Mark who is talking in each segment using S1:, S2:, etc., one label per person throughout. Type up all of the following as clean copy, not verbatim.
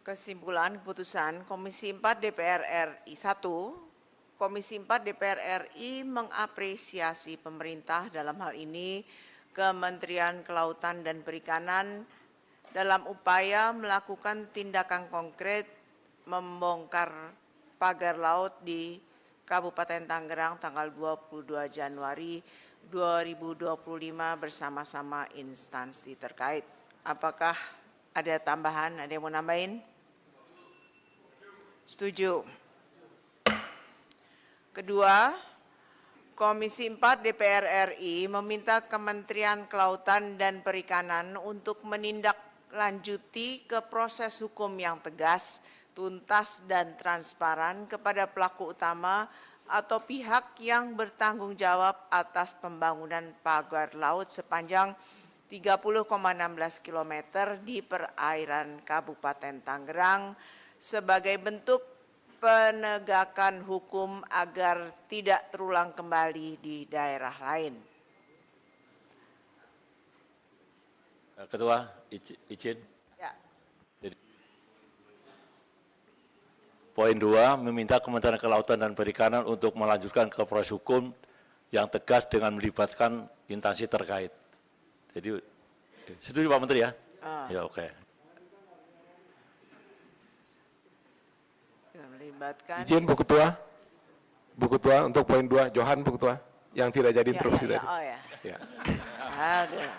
S1: Kesimpulan keputusan Komisi 4 DPR RI 1, Komisi 4 DPR RI mengapresiasi pemerintah dalam hal ini Kementerian Kelautan dan Perikanan dalam upaya melakukan tindakan konkret membongkar pagar laut di Kabupaten Tangerang tanggal 22 Januari 2025 bersama-sama instansi terkait. Apakah ada tambahan? Ada yang mau nambahin? Setuju. Kedua, Komisi 4 DPR RI meminta Kementerian Kelautan dan Perikanan untuk menindaklanjuti ke proses hukum yang tegas, tuntas dan transparan kepada pelaku utama atau pihak yang bertanggung jawab atas pembangunan pagar laut sepanjang 30,16 km di perairan Kabupaten Tangerang sebagai bentuk penegakan hukum agar tidak terulang kembali di daerah lain.
S2: Ketua, izin.
S1: Ya.
S2: Poin 2, meminta Kementerian Kelautan dan Perikanan untuk melanjutkan ke proses hukum yang tegas dengan melibatkan instansi terkait. Jadi, setuju Pak Menteri ya? Ya, oke.
S3: Izin Bu Ketua. Bu Ketua untuk poin 2, Johan Bu Ketua, yang tidak jadi interupsi tadi.
S1: Oh ya.
S3: Ya.
S1: Aduh.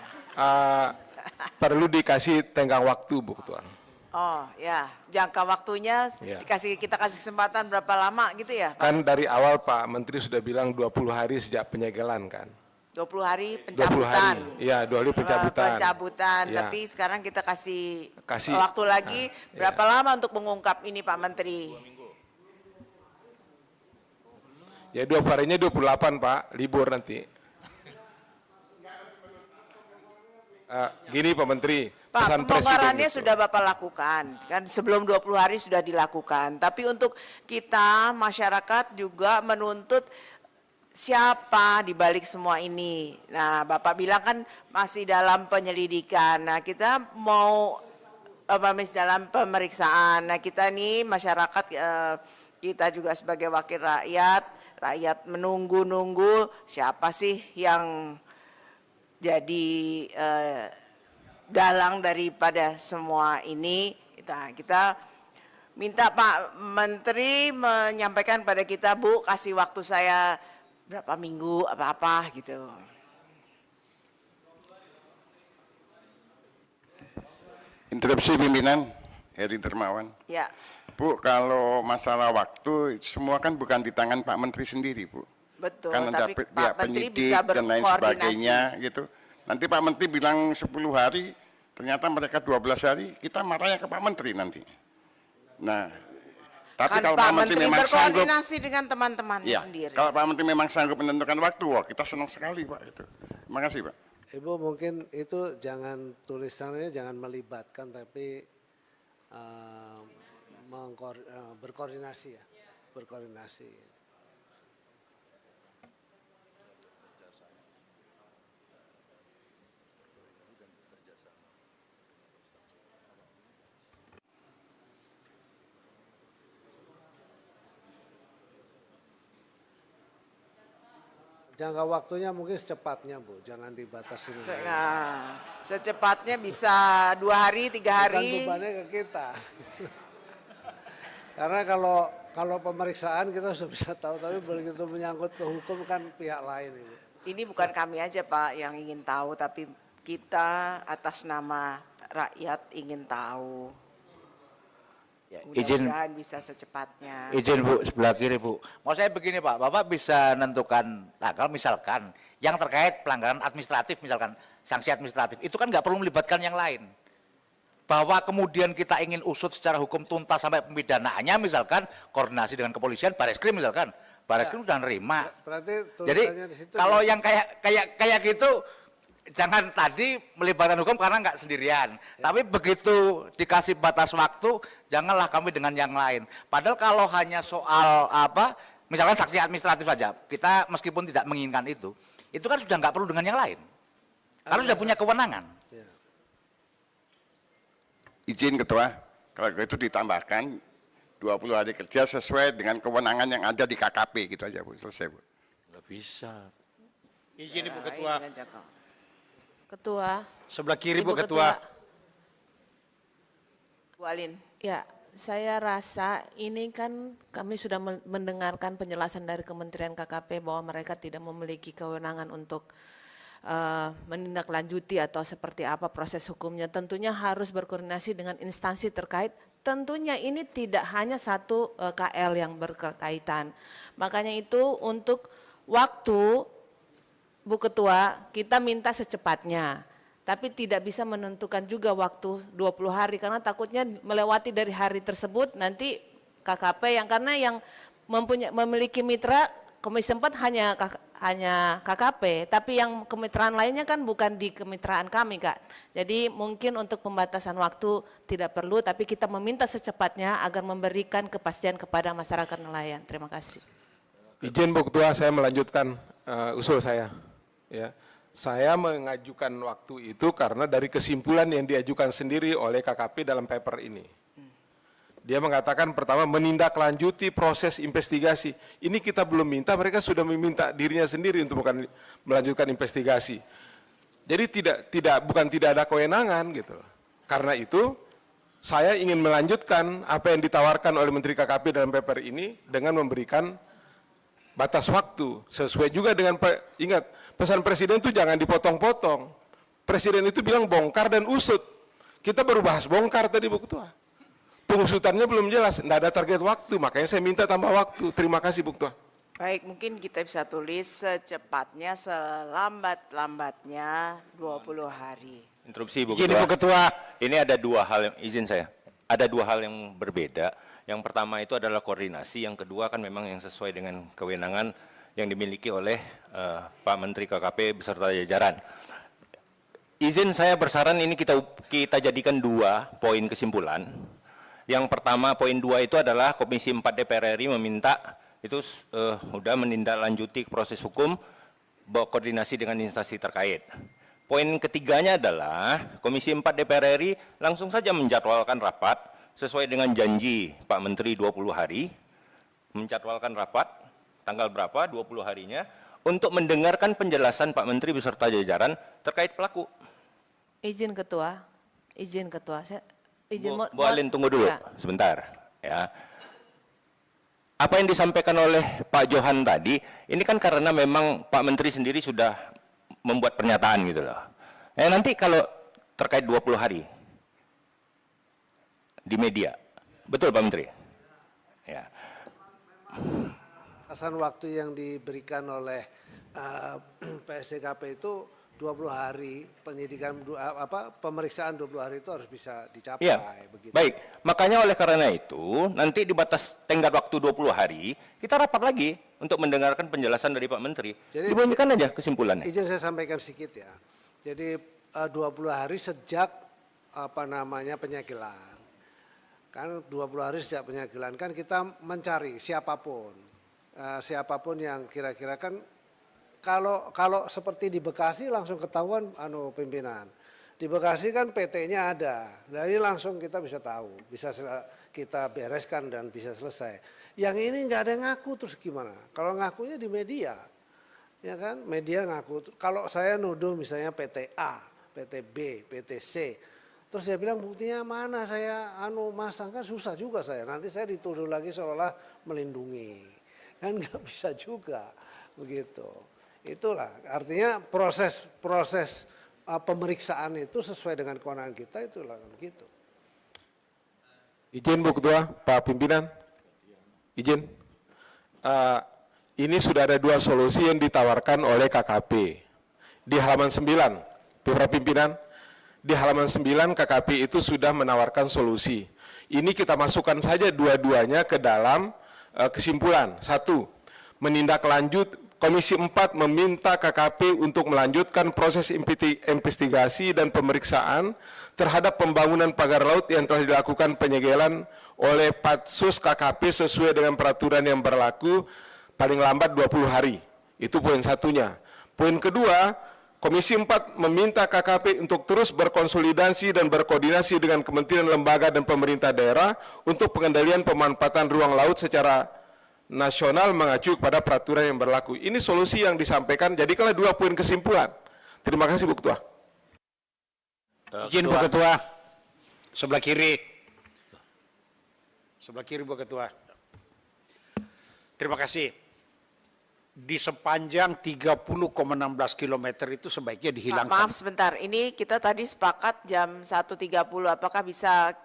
S3: Perlu dikasih tenggang waktu Bu Ketua.
S1: Oh ya, jangka waktunya kita kasih kesempatan berapa lama gitu ya Pak?
S3: Kan dari awal Pak Menteri sudah bilang 20 hari sejak penyegelan kan.
S1: 20 hari pencabutan.
S3: Iya, 20 hari pencabutan.
S1: Ya. Tapi sekarang kita kasih waktu lagi berapa lama untuk mengungkap ini Pak Menteri?
S2: 2 minggu.
S3: Ya 20 harinya 28 Pak, libur nanti. Gini Pak Menteri,
S1: Pak, pembongkarannya sudah Bapak lakukan, kan sebelum 20 hari sudah dilakukan. Tapi untuk kita masyarakat juga menuntut siapa di balik semua ini. Nah, Bapak bilang kan masih dalam penyelidikan. Nah, kita mau masih dalam pemeriksaan. Nah, kita nih masyarakat, kita juga sebagai wakil rakyat menunggu-nunggu siapa sih yang jadi dalang daripada semua ini. Kita minta Pak Menteri menyampaikan pada kita, Bu, kasih waktu saya berapa minggu apa-apa gitu.
S4: Interupsi pimpinan, Heri Dermawan.
S1: Ya.
S4: Bu, kalau masalah waktu semua kan bukan di tangan Pak Menteri sendiri, Bu.
S1: Betul,
S4: kan
S1: tapi
S4: ada
S1: Pak Menteri bisa
S4: dan lain sebagainya gitu. Nanti Pak Menteri bilang 10 hari, ternyata mereka 12 hari, kita marahnya ke Pak Menteri nanti. Nah, tapi
S1: kan
S4: kalau
S1: Pak
S4: Pak Menteri memang sanggup
S1: berkoordinasi dengan teman-temannya sendiri.
S4: Kalau Pak Menteri memang sanggup menentukan waktu, wah kita senang sekali Pak itu. Terima kasih Pak.
S5: Ibu mungkin itu jangan tulisannya jangan melibatkan tapi berkoordinasi ya, berkoordinasi. Jangka waktunya mungkin secepatnya Bu, jangan dibatasi.
S1: Nah, secepatnya bisa 2 hari, 3 hari.
S5: Bukan bebannya ke kita. Karena kalau pemeriksaan kita sudah bisa tahu, tapi begitu menyangkut ke hukum kan pihak lain Ibu.
S1: Ini bukan kami aja Pak yang ingin tahu, tapi kita atas nama rakyat ingin tahu.
S6: Ya,
S1: mudah-mudahan bisa secepatnya.
S6: Izin Bu, sebelah kiri Bu. Mau saya begini Pak, Bapak bisa menentukan tanggal misalkan yang terkait pelanggaran administratif misalkan sanksi administratif itu kan nggak perlu melibatkan yang lain. Bahwa kemudian kita ingin usut secara hukum tuntas sampai pemidanaannya misalkan koordinasi dengan kepolisian, Bareskrim misalkan, Bareskrim sudah nerima.
S5: Berarti
S6: jadi
S5: di situ
S6: kalau yang kayak gitu jangan tadi melibatkan hukum karena nggak sendirian. Ya. Tapi begitu dikasih batas waktu, janganlah kami dengan yang lain. Padahal kalau hanya soal apa, misalkan sanksi administratif saja, kita meskipun tidak menginginkan itu kan sudah nggak perlu dengan yang lain. Karena sudah punya kewenangan.
S4: Izin Ketua, Kalau itu ditambahkan 20 hari kerja sesuai dengan kewenangan yang ada di KKP, gitu aja Bu, selesai Bu.
S2: Nggak bisa.
S7: Izin Ibu Ketua.
S1: Ketua.
S7: Sebelah kiri
S1: Ibu
S7: Bu Ketua.
S1: Bu Alin.
S8: Ya, saya rasa ini kan kami sudah mendengarkan penjelasan dari Kementerian KKP bahwa mereka tidak memiliki kewenangan untuk menindaklanjuti atau seperti apa proses hukumnya. Tentunya harus berkoordinasi dengan instansi terkait. Tentunya ini tidak hanya satu KL yang berkaitan. Makanya itu untuk waktu, Bu Ketua, kita minta secepatnya. Tapi tidak bisa menentukan juga waktu 20 hari karena takutnya melewati dari hari tersebut nanti KKP karena yang memiliki mitra Komisi 4 hanya KKP, tapi yang kemitraan lainnya kan bukan di kemitraan kami, Kak. Jadi mungkin untuk pembatasan waktu tidak perlu, tapi kita meminta secepatnya agar memberikan kepastian kepada masyarakat nelayan. Terima kasih.
S3: Izin Bu Ketua, saya melanjutkan usul saya. Ya. Saya mengajukan waktu itu karena dari kesimpulan yang diajukan sendiri oleh KKP dalam paper ini. Dia mengatakan pertama menindaklanjuti proses investigasi. Ini kita belum minta, mereka sudah meminta dirinya sendiri untuk melanjutkan investigasi. Jadi bukan tidak ada kewenangan gitu. Karena itu saya ingin melanjutkan apa yang ditawarkan oleh Menteri KKP dalam paper ini dengan memberikan batas waktu sesuai juga dengan ingat pesan Presiden itu jangan dipotong-potong. Presiden itu bilang bongkar dan usut. Kita baru bahas bongkar tadi Bu Ketua. Pengusutannya belum jelas, tidak ada target waktu, makanya saya minta tambah waktu. Terima kasih Bu Ketua.
S1: Baik, mungkin kita bisa tulis secepatnya, selambat-lambatnya 20 hari.
S9: Interupsi Bu
S7: Izin
S9: Ketua.
S7: Ibu Ketua.
S9: Ini ada dua hal, izin saya. Ada dua hal yang berbeda. Yang pertama itu adalah koordinasi, yang kedua kan memang yang sesuai dengan kewenangan yang dimiliki oleh Pak Menteri KKP beserta jajaran. Izin saya bersaran ini kita jadikan dua poin kesimpulan. Yang pertama poin 2 itu adalah Komisi 4 DPR RI meminta itu sudah menindaklanjuti proses hukum berkoordinasi dengan instansi terkait. Poin ketiganya adalah Komisi 4 DPR RI langsung saja menjadwalkan rapat sesuai dengan janji Pak Menteri 20 hari, menjadwalkan rapat tanggal berapa 20 harinya untuk mendengarkan penjelasan Pak Menteri beserta jajaran terkait pelaku.
S8: Izin Ketua.
S9: Bu Alin tunggu dulu sebentar ya. Apa yang disampaikan oleh Pak Johan tadi ini kan karena memang Pak Menteri sendiri sudah membuat pernyataan gitu loh. Nanti kalau terkait 20 hari di media, betul Pak Menteri? Ya.
S5: Batasan waktu yang diberikan oleh PSDKP itu 20 hari, penyidikan pemeriksaan 20 hari itu harus bisa dicapai.
S9: Iya,
S5: begitu.
S9: baik. Makanya oleh karena itu, nanti di batas tenggat waktu 20 hari, kita rapat lagi untuk mendengarkan penjelasan dari Pak Menteri.
S5: Jadi,
S9: dibunyikan aja kesimpulannya.
S5: Izin saya sampaikan sedikit ya. Jadi 20 hari sejak penyegelan. Kan 20 hari sejak penyegelan kan kita mencari siapapun. Siapapun yang kira-kira kan kalau seperti di Bekasi langsung ketahuan pimpinan. Di Bekasi kan PT-nya ada. Jadi langsung kita bisa tahu, bisa kita bereskan dan bisa selesai. Yang ini nggak ada yang ngaku terus gimana? Kalau ngakunya di media. Ya kan? Media ngaku. Kalau saya nuduh misalnya PT A, PT B, PT C. Terus dia bilang buktinya mana saya masang kan susah juga saya. Nanti saya dituduh lagi seolah melindungi. Kan nggak bisa juga begitu. Itulah artinya proses pemeriksaan itu sesuai dengan kewenangan kita itulah begitu.
S3: Izin Bu Ketua, Pak Pimpinan. Izin. Ini sudah ada dua solusi yang ditawarkan oleh KKP. Di halaman 9, Para Pimpinan, di halaman 9 KKP itu sudah menawarkan solusi. Ini kita masukkan saja dua-duanya ke dalam kesimpulan. 1, menindaklanjut Komisi 4 meminta KKP untuk melanjutkan proses investigasi dan pemeriksaan terhadap pembangunan pagar laut yang telah dilakukan penyegelan oleh Patsus KKP sesuai dengan peraturan yang berlaku paling lambat 20 hari. Itu poin satunya. Poin kedua, Komisi 4 meminta KKP untuk terus berkonsolidasi dan berkoordinasi dengan kementerian, lembaga, dan pemerintah daerah untuk pengendalian pemanfaatan ruang laut secara nasional mengacu kepada peraturan yang berlaku. Ini solusi yang disampaikan, jadikanlah 2 poin kesimpulan. Terima kasih Bu Ketua.
S7: Izin Bu Ketua. Sebelah kiri. Sebelah kiri Bu Ketua. Terima kasih. Di sepanjang 30,16 km itu sebaiknya dihilangkan.
S1: Maaf sebentar, ini kita tadi sepakat jam 1.30, apakah bisa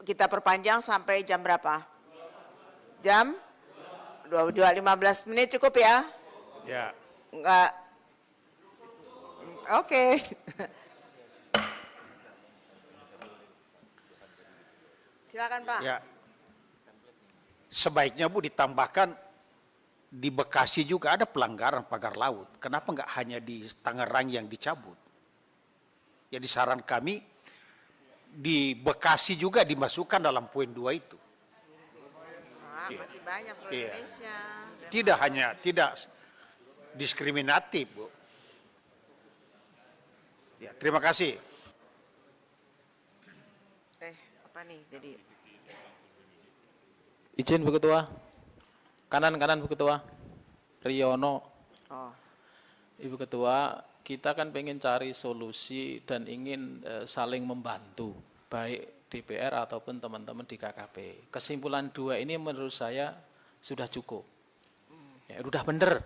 S1: kita perpanjang sampai jam berapa? Jam? 15 menit cukup ya?
S7: Ya.
S1: Enggak. Oke. Silakan Pak.
S7: Ya. Sebaiknya Bu ditambahkan di Bekasi juga ada pelanggaran pagar laut. Kenapa enggak hanya di Tangerang yang dicabut? Jadi saran kami di Bekasi juga dimasukkan dalam poin 2 itu.
S1: Masih banyak seluruh
S7: Iya.
S1: Indonesia.
S7: Tidak hanya, tidak diskriminatif, Bu. Ya, terima kasih.
S1: Apa nih jadi?
S10: Izin Bu Ketua. Kanan Bu Ketua. Riono.
S1: Oh.
S10: Ibu Ketua, kita kan pengen cari solusi dan ingin saling membantu, baik DPR ataupun teman-teman di KKP. Kesimpulan 2 ini menurut saya sudah cukup. Ya, sudah benar.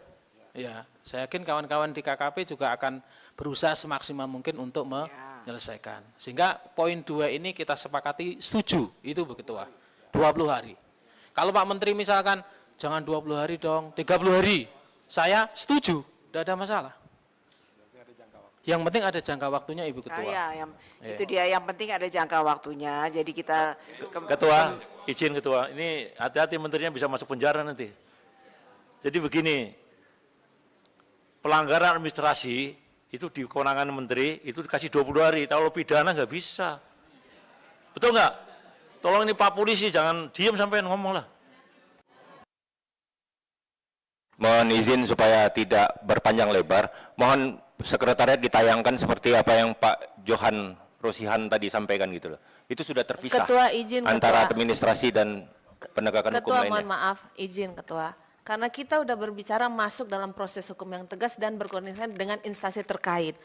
S10: Ya, saya yakin kawan-kawan di KKP juga akan berusaha semaksimal mungkin untuk menyelesaikan. Sehingga poin 2 ini kita sepakati setuju, itu Bu Ketua. 20 hari. Kalau Pak Menteri misalkan jangan 20 hari dong, 30 hari. Saya setuju, tidak ada masalah. Yang penting ada jangka waktunya Ibu Ketua.
S1: Itu dia, yang penting ada jangka waktunya. Jadi kita
S2: Ketua, izin Ketua, ini hati-hati menterinya bisa masuk penjara nanti. Jadi begini, pelanggaran administrasi itu di kewenangan menteri itu dikasih 20 hari, kalau pidana nggak bisa. Betul nggak? Tolong ini Pak Polisi jangan diem sampai ngomong lah.
S9: Mohon izin supaya tidak berpanjang lebar, mohon sekretariat ditayangkan seperti apa yang Pak Johan Rosihan tadi sampaikan gitu loh. Itu sudah terpisah
S8: Ketua, izin,
S9: antara
S8: Ketua.
S9: administrasi dan penegakan hukum
S8: Ketua,
S9: lainnya.
S8: mohon maaf, izin Ketua. Karena kita udah berbicara masuk dalam proses hukum yang tegas dan berkoordinasi dengan instansi terkait.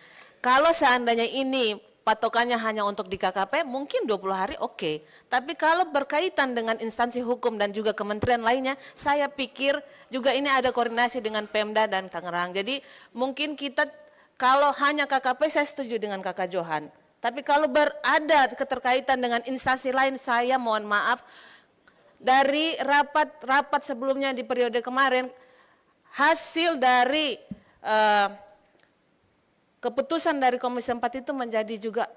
S8: Kalau seandainya ini patokannya hanya untuk di KKP, mungkin 20 hari oke. Tapi kalau berkaitan dengan instansi hukum dan juga kementerian lainnya, saya pikir juga ini ada koordinasi dengan Pemda dan Tangerang. Jadi mungkin kita, kalau hanya KKP saya setuju dengan Kakak Johan. Tapi kalau berada keterkaitan dengan instansi lain, saya mohon maaf, dari rapat sebelumnya di periode kemarin, hasil dari keputusan dari Komisi 4 itu menjadi juga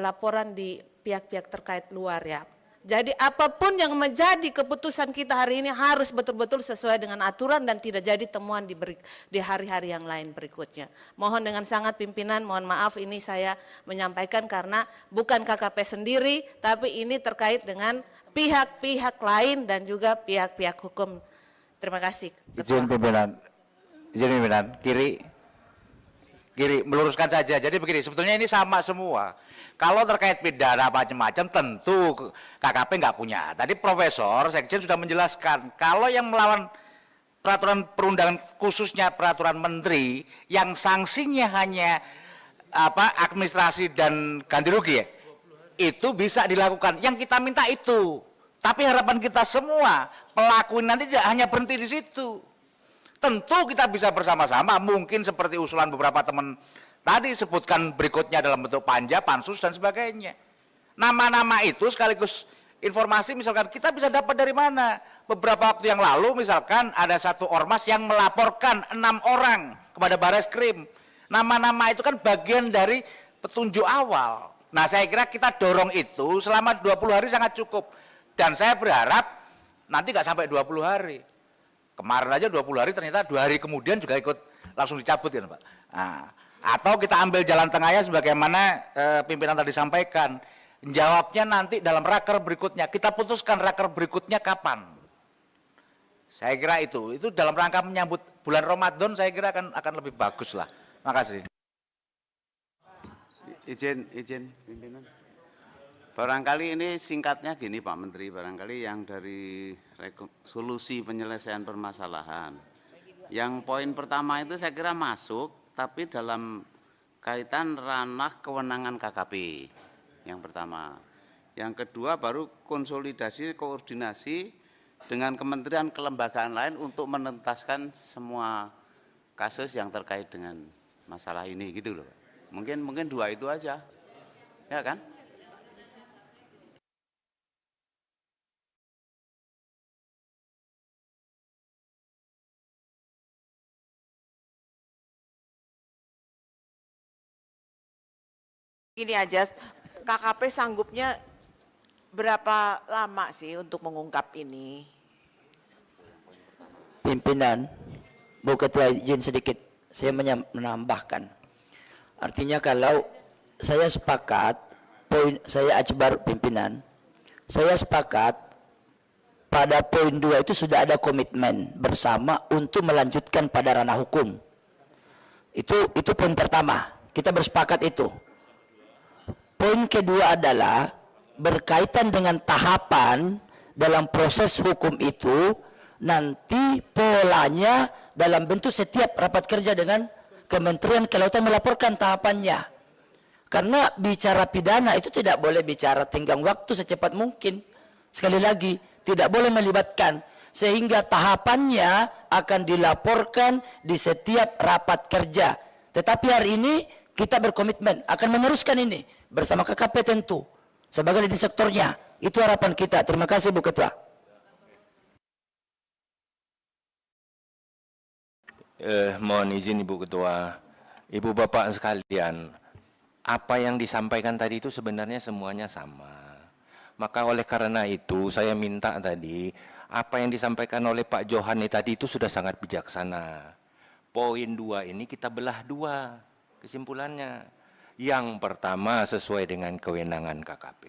S8: laporan di pihak-pihak terkait luar ya. Jadi apapun yang menjadi keputusan kita hari ini harus betul-betul sesuai dengan aturan dan tidak jadi temuan di hari-hari yang lain berikutnya. Mohon dengan sangat pimpinan, mohon maaf ini saya menyampaikan karena bukan KKP sendiri, tapi ini terkait dengan pihak-pihak lain dan juga pihak-pihak hukum. Terima kasih.
S6: Izin pimpinan, kiri, meluruskan saja. Jadi begini, sebetulnya ini sama semua. Kalau terkait pidana macam-macam tentu KKP nggak punya. Tadi Profesor Sekjen sudah menjelaskan, kalau yang melawan peraturan perundangan khususnya peraturan menteri yang sanksinya hanya administrasi dan ganti rugi ya, itu bisa dilakukan. Yang kita minta itu. Tapi harapan kita semua pelaku nanti tidak hanya berhenti di situ. Tentu kita bisa bersama-sama, mungkin seperti usulan beberapa teman tadi sebutkan berikutnya dalam bentuk panja, pansus dan sebagainya. Nama-nama itu sekaligus informasi misalkan kita bisa dapat dari mana. Beberapa waktu yang lalu misalkan ada satu ormas yang melaporkan 6 orang kepada Bareskrim. Nama-nama itu kan bagian dari petunjuk awal. Nah saya kira kita dorong itu selama 20 hari sangat cukup. Dan saya berharap nanti nggak sampai 20 hari. Kemarin aja 20 hari ternyata 2 hari kemudian juga ikut langsung dicabut kan Pak. Nah, atau kita ambil jalan tengahnya sebagaimana pimpinan tadi sampaikan. Jawabnya nanti dalam raker berikutnya. Kita putuskan raker berikutnya kapan. Saya kira itu dalam rangka menyambut bulan Ramadan saya kira akan lebih bagus lah. Makasih.
S11: izin pimpinan. Barangkali ini singkatnya gini Pak Menteri, barangkali yang dari solusi penyelesaian permasalahan. Yang poin pertama itu saya kira masuk, tapi dalam kaitan ranah kewenangan KKP yang pertama. Yang kedua baru konsolidasi, koordinasi dengan kementerian kelembagaan lain untuk menuntaskan semua kasus yang terkait dengan masalah ini gitu loh. Mungkin dua itu aja, ya kan?
S1: Gini aja, KKP sanggupnya berapa lama sih untuk mengungkap ini?
S12: Pimpinan, Bu Ketua izin sedikit saya menambahkan. Artinya kalau saya sepakat, poin saya Akbar pimpinan, saya sepakat pada poin 2 itu sudah ada komitmen bersama untuk melanjutkan pada ranah hukum. Itu poin pertama, kita bersepakat itu. Poin kedua adalah berkaitan dengan tahapan dalam proses hukum itu, nanti polanya dalam bentuk setiap rapat kerja dengan Kementerian Kelautan melaporkan tahapannya. Karena bicara pidana itu tidak boleh bicara tenggang waktu secepat mungkin. Sekali lagi, tidak boleh melibatkan. Sehingga tahapannya akan dilaporkan di setiap rapat kerja. Tetapi hari ini kita berkomitmen akan meneruskan ini bersama KKP tentu. Sebagai di sektornya. Itu harapan kita. Terima kasih Bu Ketua.
S9: Mohon izin Ibu Ketua, Ibu Bapak sekalian, apa yang disampaikan tadi itu sebenarnya semuanya sama. Maka oleh karena itu saya minta tadi, apa yang disampaikan oleh Pak Johani tadi itu sudah sangat bijaksana. Poin 2 ini kita belah dua kesimpulannya. Yang pertama sesuai dengan kewenangan KKP,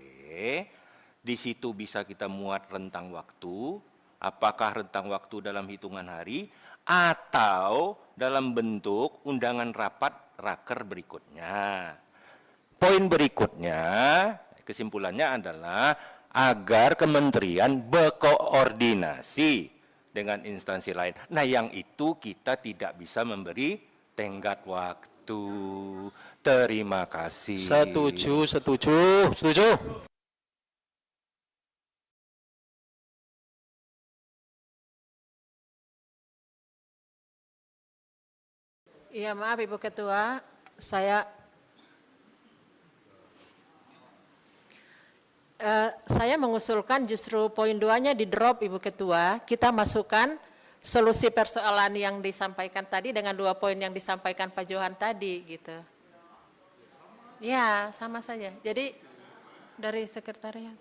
S9: di situ bisa kita muat rentang waktu, apakah rentang waktu dalam hitungan hari, atau dalam bentuk undangan rapat raker berikutnya. Poin berikutnya, kesimpulannya adalah agar kementerian berkoordinasi dengan instansi lain. Nah yang itu kita tidak bisa memberi tenggat waktu. Terima kasih.
S10: Setuju.
S13: Iya maaf Ibu Ketua, saya mengusulkan justru poin 2-nya di drop Ibu Ketua, kita masukkan solusi persoalan yang disampaikan tadi dengan 2 poin yang disampaikan Pak Johan tadi gitu. Ya, sama saja. Jadi dari sekretariat.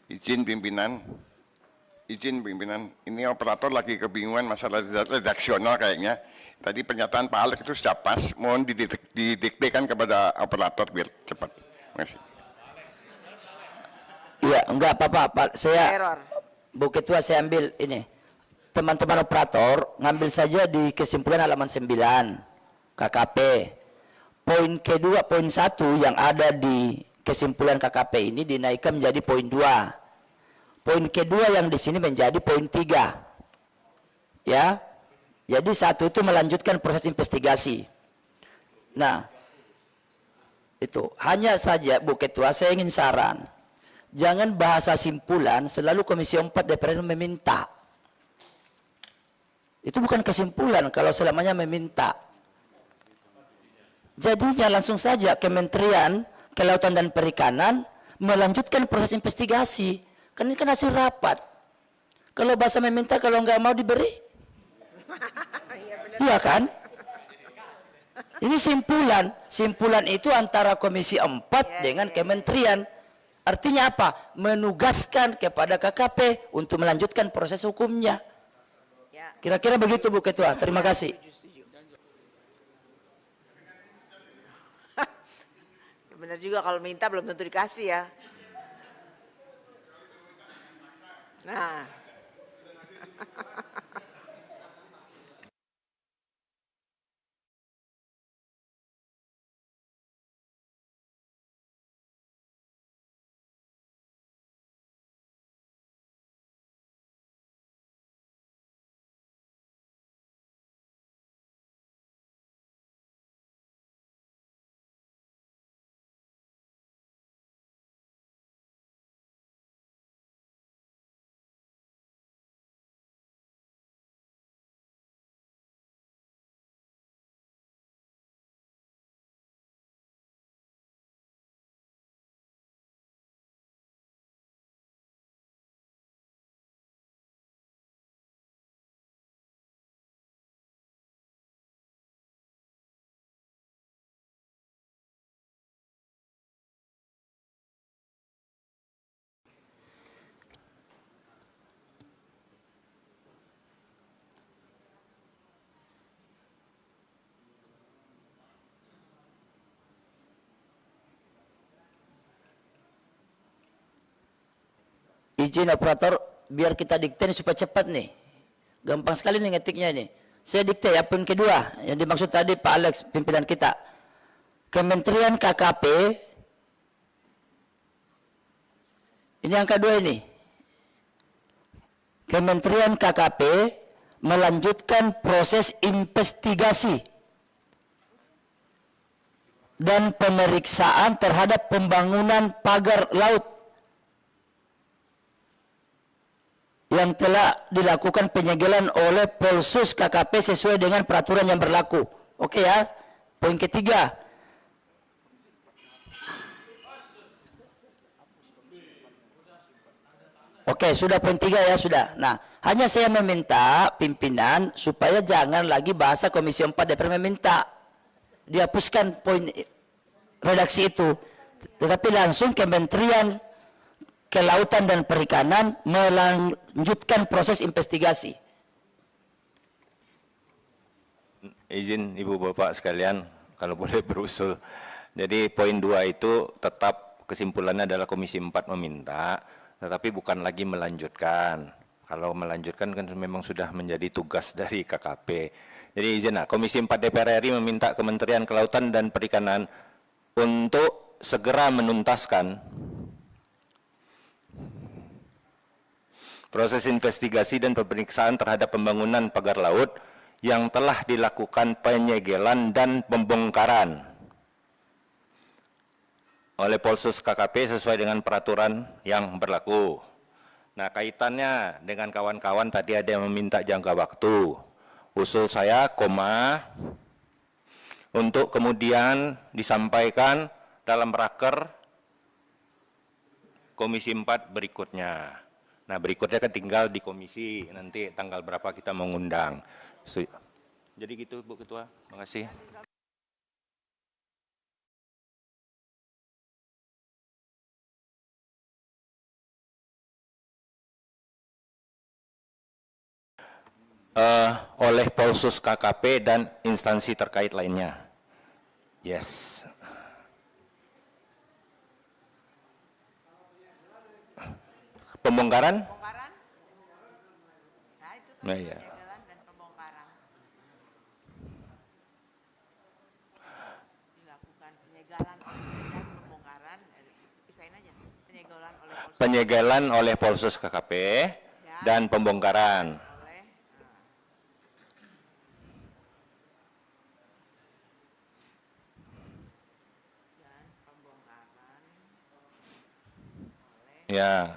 S4: Izin pimpinan, ini operator lagi kebingungan masalah redaksional kayaknya. Tadi pernyataan Pak Alex itu sudah pas, mohon didiktekan kepada operator biar cepat. Terima kasih.
S12: Iya, enggak apa-apa, Pak. Saya,
S1: Error.
S12: Bu Ketua, saya ambil ini. Teman-teman operator, ngambil saja di kesimpulan halaman 9, KKP. Poin kedua, poin 1 yang ada di kesimpulan KKP ini dinaikkan menjadi poin 2. Poin kedua yang di sini menjadi poin 3. Ya. Jadi 1 itu melanjutkan proses investigasi. Nah, itu. Hanya saja, Bu Ketua, saya ingin saran. Jangan bahasa simpulan selalu Komisi 4 DPR meminta. Itu bukan kesimpulan kalau selamanya meminta. Jadinya langsung saja Kementerian Kelautan dan Perikanan melanjutkan proses investigasi. Kan ini kan hasil rapat. Kalau bahasa meminta, kalau nggak mau diberi, iya kan? Ini simpulan. Simpulan itu antara Komisi 4 dengan Kementerian. Artinya apa? Menugaskan kepada KKP untuk melanjutkan proses hukumnya. Kira-kira begitu, Bu Ketua. Terima kasih.
S1: Benar juga, kalau minta belum tentu dikasih ya. Nah.
S12: Izin operator, biar kita dikte supaya cepat nih. Gampang sekali nih ngetiknya ini. Saya dikte ya, poin kedua yang dimaksud tadi Pak Alex, pimpinan kita. Kementerian KKP, ini yang kedua ini. Kementerian KKP melanjutkan proses investigasi dan pemeriksaan terhadap pembangunan pagar laut yang telah dilakukan penyegelan oleh Polsus KKP sesuai dengan peraturan yang berlaku. Oke ya. Poin ketiga. Oke, sudah poin 3 ya, sudah. Nah, hanya saya meminta pimpinan supaya jangan lagi bahasa Komisi 4 DPR meminta. Dihapuskan poin redaksi itu. Tetapi langsung Kementerian Kelautan dan Perikanan melanjutkan proses investigasi.
S9: Izin Ibu Bapak sekalian, kalau boleh berusul. Jadi poin 2 itu tetap kesimpulannya adalah Komisi 4 meminta, tetapi bukan lagi melanjutkan. Kalau melanjutkan kan memang sudah menjadi tugas dari KKP. Jadi izin, Komisi 4 DPR RI meminta Kementerian Kelautan dan Perikanan untuk segera menuntaskan proses investigasi dan pemeriksaan terhadap pembangunan pagar laut yang telah dilakukan penyegelan dan pembongkaran oleh Polsus KKP sesuai dengan peraturan yang berlaku. Nah, kaitannya dengan kawan-kawan tadi ada yang meminta jangka waktu. Usul saya, untuk kemudian disampaikan dalam raker Komisi 4 berikutnya. Nah, berikutnya kan tinggal di komisi, nanti tanggal berapa kita mengundang. Jadi gitu, Bu Ketua. Terima kasih. oleh Polsus KKP dan instansi terkait lainnya. Yes. Pembongkaran? Nah, iya. Penyegelan oleh Polsus KKP dan pembongkaran. Ya.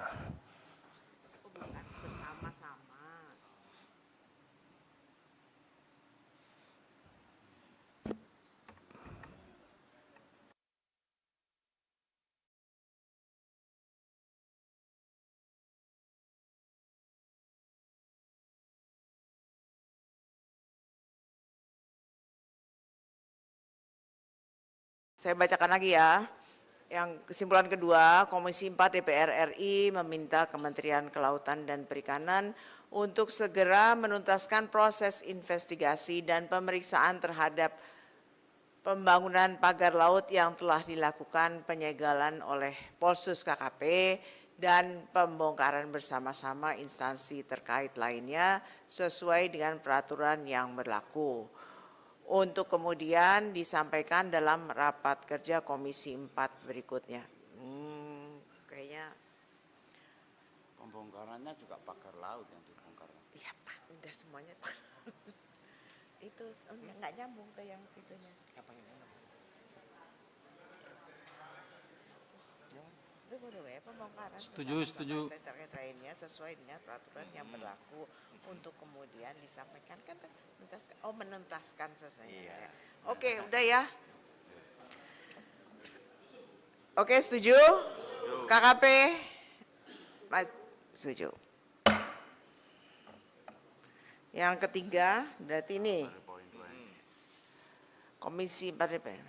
S1: Saya bacakan lagi ya. Yang kesimpulan kedua, Komisi 4 DPR RI meminta Kementerian Kelautan dan Perikanan untuk segera menuntaskan proses investigasi dan pemeriksaan terhadap pembangunan pagar laut yang telah dilakukan penyegelan oleh Polsus KKP dan pembongkaran bersama-sama instansi terkait lainnya sesuai dengan peraturan yang berlaku. Untuk kemudian disampaikan dalam rapat kerja Komisi 4 berikutnya. Kayaknya
S11: Pembongkarannya juga pagar laut yang dibongkar.
S1: iya Pak, udah semuanya. Itu nggak nyambung ke yang situnya. Apa yang nyambung? Itu boleh ya, pembongkaran.
S10: Setuju.
S1: Terkait lainnya sesuai dengan peraturan yang berlaku. Untuk kemudian disampaikan kan menuntaskan selesai. Iya. Oke, udah ya. Oke, setuju? KKP? Setuju. Yang ketiga, berarti ini. Komisi 4 DPR.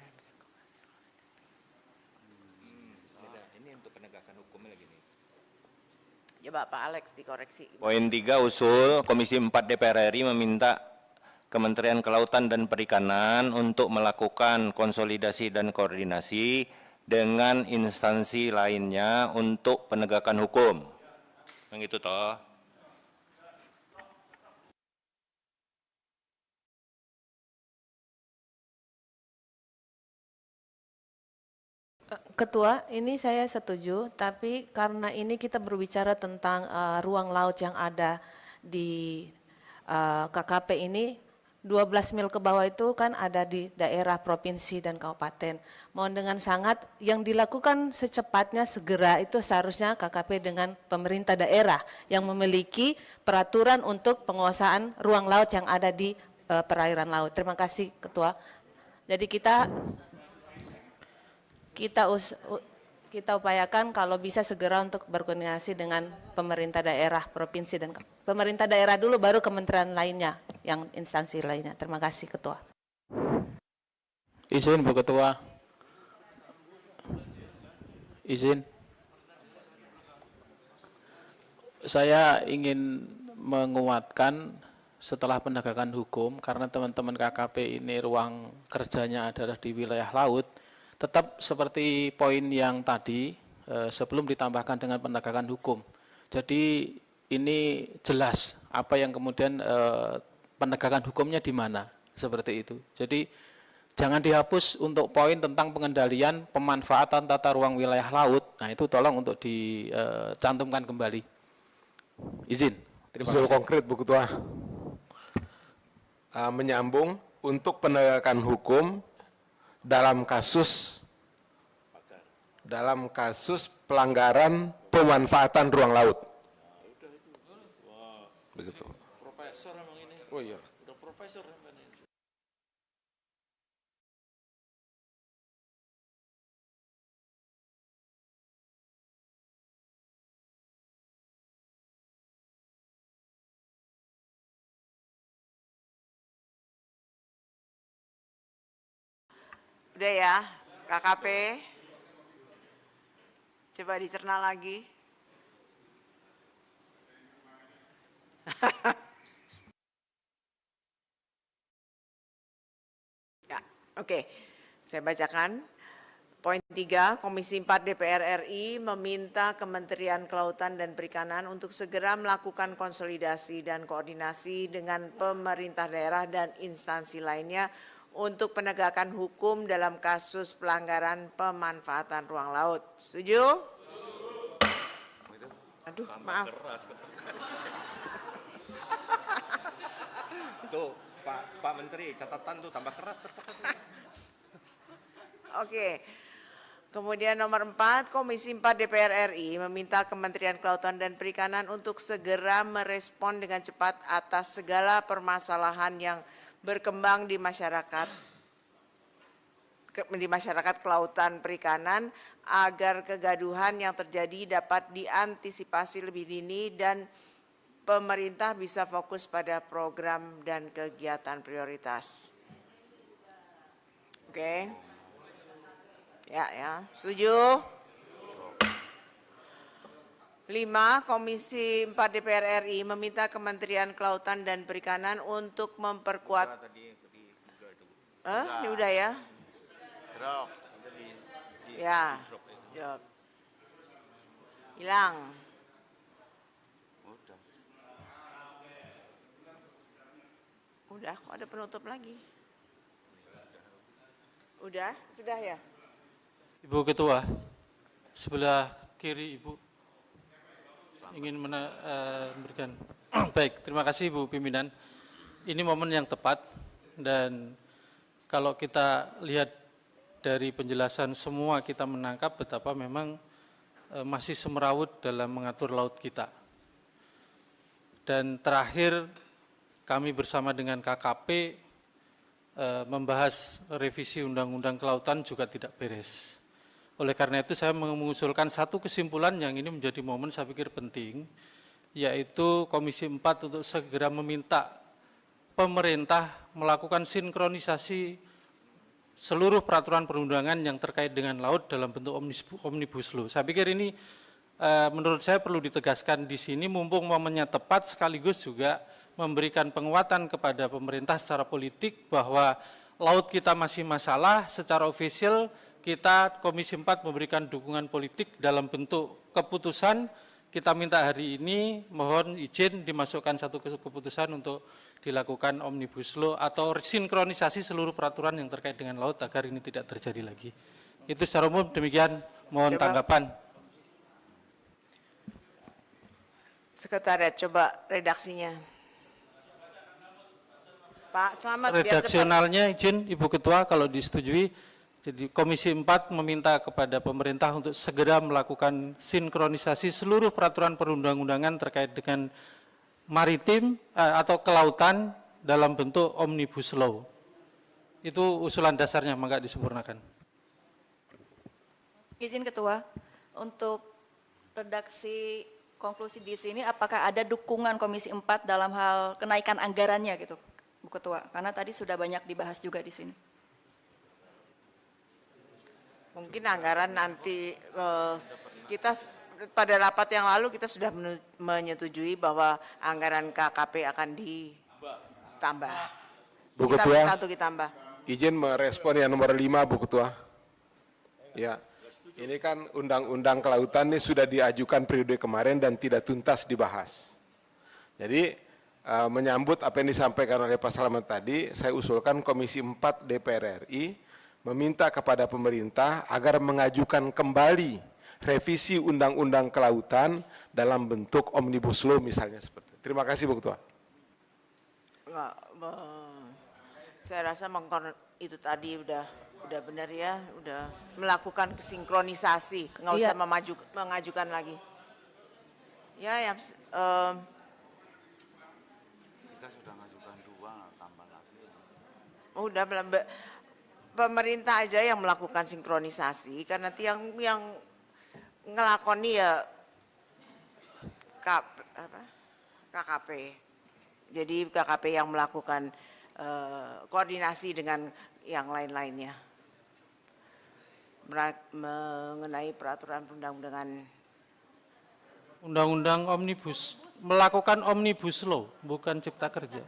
S9: Ini untuk penegakan hukumnya lagi nih.
S1: Coba Pak Alex dikoreksi.
S9: Poin 3 usul Komisi 4 DPR RI meminta Kementerian Kelautan dan Perikanan untuk melakukan konsolidasi dan koordinasi dengan instansi lainnya untuk penegakan hukum. Yang itu toh.
S8: Ketua, ini saya setuju, tapi karena ini kita berbicara tentang ruang laut yang ada di KKP ini, 12 mil ke bawah itu kan ada di daerah, provinsi, dan kabupaten. Mohon dengan sangat yang dilakukan secepatnya segera itu seharusnya KKP dengan pemerintah daerah yang memiliki peraturan untuk penguasaan ruang laut yang ada di perairan laut. Terima kasih Ketua. Jadi kita upayakan kalau bisa segera untuk berkoordinasi dengan pemerintah daerah, provinsi, dan pemerintah daerah dulu baru kementerian lainnya, yang instansi lainnya. Terima kasih Ketua.
S10: Izin Bu Ketua. Izin. Saya ingin menguatkan setelah penegakan hukum, karena teman-teman KKP ini ruang kerjanya adalah di wilayah laut, tetap seperti poin yang tadi sebelum ditambahkan dengan penegakan hukum. Jadi ini jelas apa yang kemudian penegakan hukumnya di mana, seperti itu. Jadi jangan dihapus untuk poin tentang pengendalian pemanfaatan tata ruang wilayah laut. Nah itu tolong untuk dicantumkan kembali. Izin.
S3: Usul konkret Bu Ketua. Menyambung untuk penegakan hukum dalam kasus pelanggaran pemanfaatan ruang laut. Begitu.
S2: Profesor emang ini.
S3: Oh iya.
S2: Udah profesor emang ini.
S1: Udah ya, KKP. Coba dicerna lagi. Ya, oke. Saya bacakan. Poin 3, Komisi 4 DPR RI meminta Kementerian Kelautan dan Perikanan untuk segera melakukan konsolidasi dan koordinasi dengan pemerintah daerah dan instansi lainnya untuk penegakan hukum dalam kasus pelanggaran pemanfaatan ruang laut. Setuju? Aduh, maaf.
S9: Tuh, Pak Menteri, catatan tuh tambah keras.
S1: Oke. Kemudian nomor 4, Komisi 4 DPR RI meminta Kementerian Kelautan dan Perikanan untuk segera merespon dengan cepat atas segala permasalahan yang berkembang di masyarakat kelautan perikanan agar kegaduhan yang terjadi dapat diantisipasi lebih dini dan pemerintah bisa fokus pada program dan kegiatan prioritas. Oke. Ya, setuju? 5, Komisi 4 DPR RI meminta Kementerian Kelautan dan Perikanan untuk memperkuat. Ini udah ya? Ya, hilang. Udah, kok ada penutup lagi? Udah, sudah ya?
S10: Ibu Ketua, sebelah kiri Ibu ingin memberikan. Baik, terima kasih Ibu Pimpinan. Ini momen yang tepat dan kalau kita lihat dari penjelasan semua kita menangkap betapa memang masih semerawut dalam mengatur laut kita. Dan terakhir kami bersama dengan KKP membahas revisi Undang-Undang Kelautan juga tidak beres. Oleh karena itu saya mengusulkan satu kesimpulan yang ini menjadi momen saya pikir penting, yaitu Komisi 4 untuk segera meminta pemerintah melakukan sinkronisasi seluruh peraturan perundangan yang terkait dengan laut dalam bentuk omnibus law. Saya pikir ini menurut saya perlu ditegaskan di sini mumpung momennya tepat sekaligus juga memberikan penguatan kepada pemerintah secara politik bahwa laut kita masih masalah secara ofisial. Kita Komisi 4 memberikan dukungan politik dalam bentuk keputusan. Kita minta hari ini mohon izin dimasukkan satu keputusan untuk dilakukan omnibus law atau sinkronisasi seluruh peraturan yang terkait dengan laut agar ini tidak terjadi lagi. Itu secara umum demikian, mohon tanggapan.
S1: Sekretariat, coba redaksinya. Pak Selamat.
S10: Redaksionalnya izin Ibu Ketua kalau disetujui. Jadi Komisi 4 meminta kepada pemerintah untuk segera melakukan sinkronisasi seluruh peraturan perundang-undangan terkait dengan maritim atau kelautan dalam bentuk omnibus law. Itu usulan dasarnya, maka disempurnakan.
S14: Izin Ketua, untuk redaksi konklusi di sini apakah ada dukungan Komisi 4 dalam hal kenaikan anggarannya gitu, Bu Ketua? Karena tadi sudah banyak dibahas juga di sini.
S1: Mungkin anggaran nanti kita pada rapat yang lalu kita sudah menyetujui bahwa anggaran KKP akan ditambah.
S3: Bu Ketua,
S1: untuk ditambah.
S3: Izin merespon yang nomor 5, Bu Ketua. Ya, ini kan Undang-Undang Kelautan ini sudah diajukan periode kemarin dan tidak tuntas dibahas. Jadi menyambut apa yang disampaikan oleh Pak Slamet tadi, saya usulkan Komisi 4 DPR RI meminta kepada pemerintah agar mengajukan kembali revisi Undang-Undang Kelautan dalam bentuk omnibus law misalnya seperti itu. Terima kasih Bu Ketua.
S1: Saya rasa itu tadi udah benar ya, udah melakukan sinkronisasi, nggak usah mengajukan lagi. Ya, yang
S11: kita sudah mengajukan 2, tambah lagi.
S1: Udah belum. Pemerintah aja yang melakukan sinkronisasi, karena nanti yang ngelakoni ya KKP. Jadi KKP yang melakukan koordinasi dengan yang lain-lainnya mengenai peraturan perundang-undangan.
S10: Undang-undang omnibus, melakukan omnibus law, bukan cipta kerja.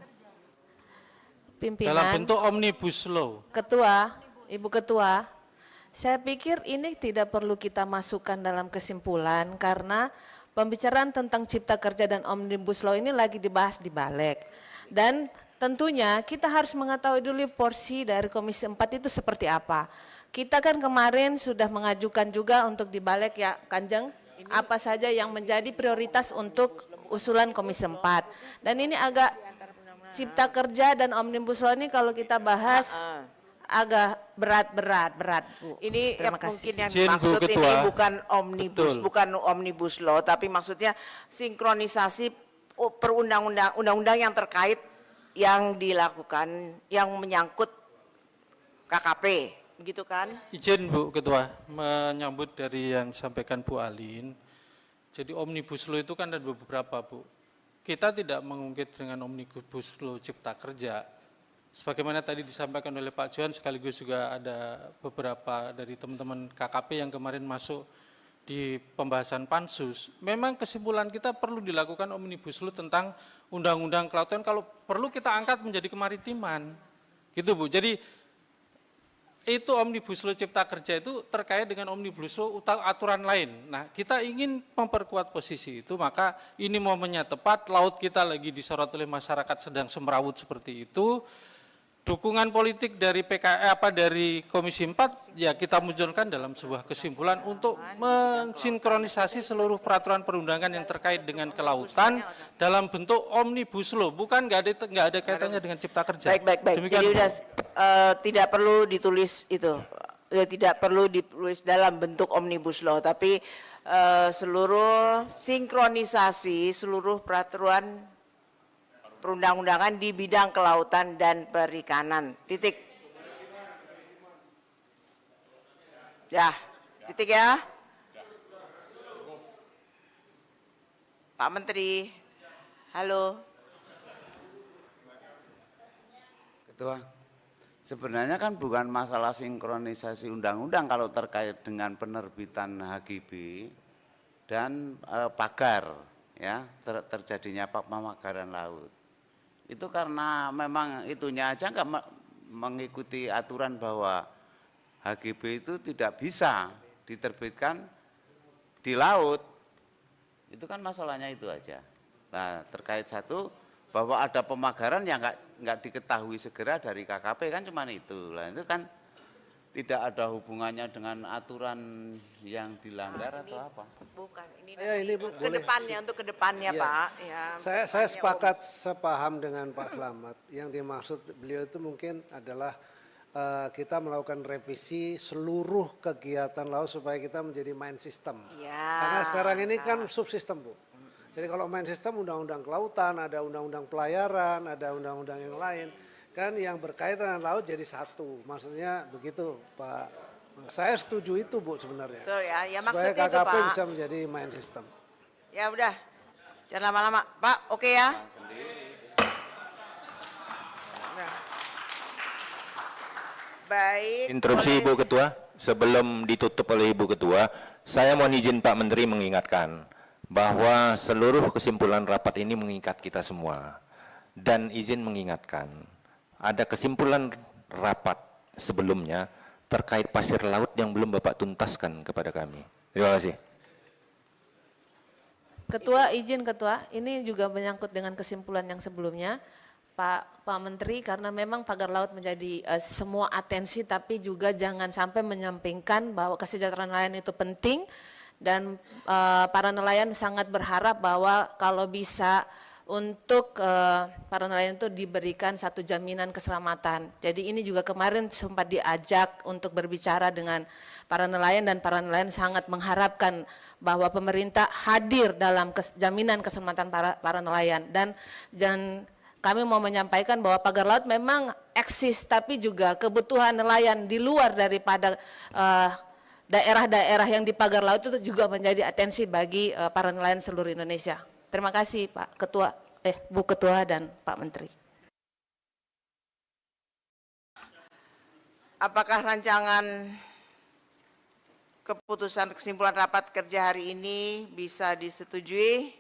S8: pimpinan.
S10: Dalam bentuk omnibus law.
S8: Ketua, Ibu Ketua, saya pikir ini tidak perlu kita masukkan dalam kesimpulan karena pembicaraan tentang cipta kerja dan omnibus law ini lagi dibahas di Balek. Dan tentunya kita harus mengetahui dulu porsi dari Komisi 4 itu seperti apa. Kita kan kemarin sudah mengajukan juga untuk di Balek ya Kanjeng, apa saja yang menjadi prioritas untuk usulan Komisi 4. Dan ini agak cipta kerja dan omnibus law ini kalau kita bahas agak berat Bu.
S1: Ini
S8: Terima
S1: yang
S8: kasih.
S1: mungkin yang
S10: Izin, Bu
S1: dimaksud ini
S10: Ketua.
S1: bukan omnibus law, tapi maksudnya sinkronisasi undang-undang yang terkait yang dilakukan yang menyangkut KKP. Begitu kan?
S10: Izin Bu Ketua, menyambut dari yang disampaikan Bu Alin. Jadi omnibus law itu kan ada beberapa Bu. Kita tidak mengungkit dengan omnibus law cipta kerja. Sebagaimana tadi disampaikan oleh Pak Johan, sekaligus juga ada beberapa dari teman-teman KKP yang kemarin masuk di pembahasan pansus. Memang kesimpulan kita perlu dilakukan omnibus law tentang undang-undang kelautan, kalau perlu kita angkat menjadi kemaritiman. Gitu Bu. Jadi itu omnibus law cipta kerja itu terkait dengan omnibus law aturan lain. Nah, kita ingin memperkuat posisi itu, maka ini momennya tepat, laut kita lagi disorot oleh masyarakat sedang semrawut seperti itu. Dukungan politik dari dari Komisi 4 ya kita munculkan dalam sebuah kesimpulan untuk mensinkronisasi seluruh peraturan perundangan yang terkait dengan kelautan dalam bentuk omnibus law, bukan nggak ada kaitannya dengan cipta kerja.
S1: Baik.
S10: Demikian,
S1: Jadi udah tidak perlu ditulis itu, tidak perlu ditulis dalam bentuk omnibus law, tapi seluruh sinkronisasi seluruh peraturan perundang-undangan di bidang kelautan dan perikanan. Titik. Ya, titik ya. Pak Menteri, halo.
S11: Ketua, sebenarnya kan bukan masalah sinkronisasi undang-undang kalau terkait dengan penerbitan HGB dan pagar, ya terjadinya pemagaran laut. Itu karena memang itunya aja nggak mengikuti aturan bahwa HGB itu tidak bisa diterbitkan di laut. Itu kan masalahnya itu aja. Nah, terkait satu bahwa ada pemagaran yang nggak diketahui segera dari KKP kan cuma itu. Lah itu kan tidak ada hubungannya dengan aturan yang dilanggar atau apa?
S1: Bukan, ini
S5: Bu,
S1: untuk kedepannya
S5: ya.
S1: Pak. Ya,
S5: Saya sepakat sepaham dengan Pak Slamet. Yang dimaksud beliau itu mungkin adalah kita melakukan revisi seluruh kegiatan laut supaya kita menjadi main system.
S1: Ya.
S5: Karena sekarang ini kan subsistem Bu. Jadi kalau main system undang-undang kelautan, ada undang-undang pelayaran, ada undang-undang yang lain. Kan yang berkaitan dengan laut jadi satu, maksudnya begitu Pak. Saya setuju itu Bu sebenarnya.
S1: Betul ya, ya
S5: supaya
S1: maksudnya itu
S5: KKP
S1: Pak.
S5: bisa menjadi main system.
S1: Ya udah, jangan lama-lama. Pak, oke ya? Nah. Baik.
S9: Interupsi Ibu Ketua, sebelum ditutup oleh Ibu Ketua, saya mohon izin Pak Menteri mengingatkan bahwa seluruh kesimpulan rapat ini mengikat kita semua. Dan izin mengingatkan, ada kesimpulan rapat sebelumnya terkait pasir laut yang belum Bapak tuntaskan kepada kami. Terima kasih.
S8: Ketua, izin Ketua, ini juga menyangkut dengan kesimpulan yang sebelumnya. Pak Menteri, karena memang pagar laut menjadi semua atensi, tapi juga jangan sampai menyampingkan bahwa kesejahteraan nelayan itu penting, dan para nelayan sangat berharap bahwa kalau bisa untuk para nelayan itu diberikan satu jaminan keselamatan. Jadi ini juga kemarin sempat diajak untuk berbicara dengan para nelayan, dan para nelayan sangat mengharapkan bahwa pemerintah hadir dalam jaminan keselamatan para nelayan. Dan kami mau menyampaikan bahwa pagar laut memang eksis, tapi juga kebutuhan nelayan di luar daripada daerah-daerah yang di pagar laut itu juga menjadi atensi bagi para nelayan seluruh Indonesia. Terima kasih Pak Ketua, Bu Ketua dan Pak Menteri.
S1: Apakah rancangan keputusan kesimpulan rapat kerja hari ini bisa disetujui?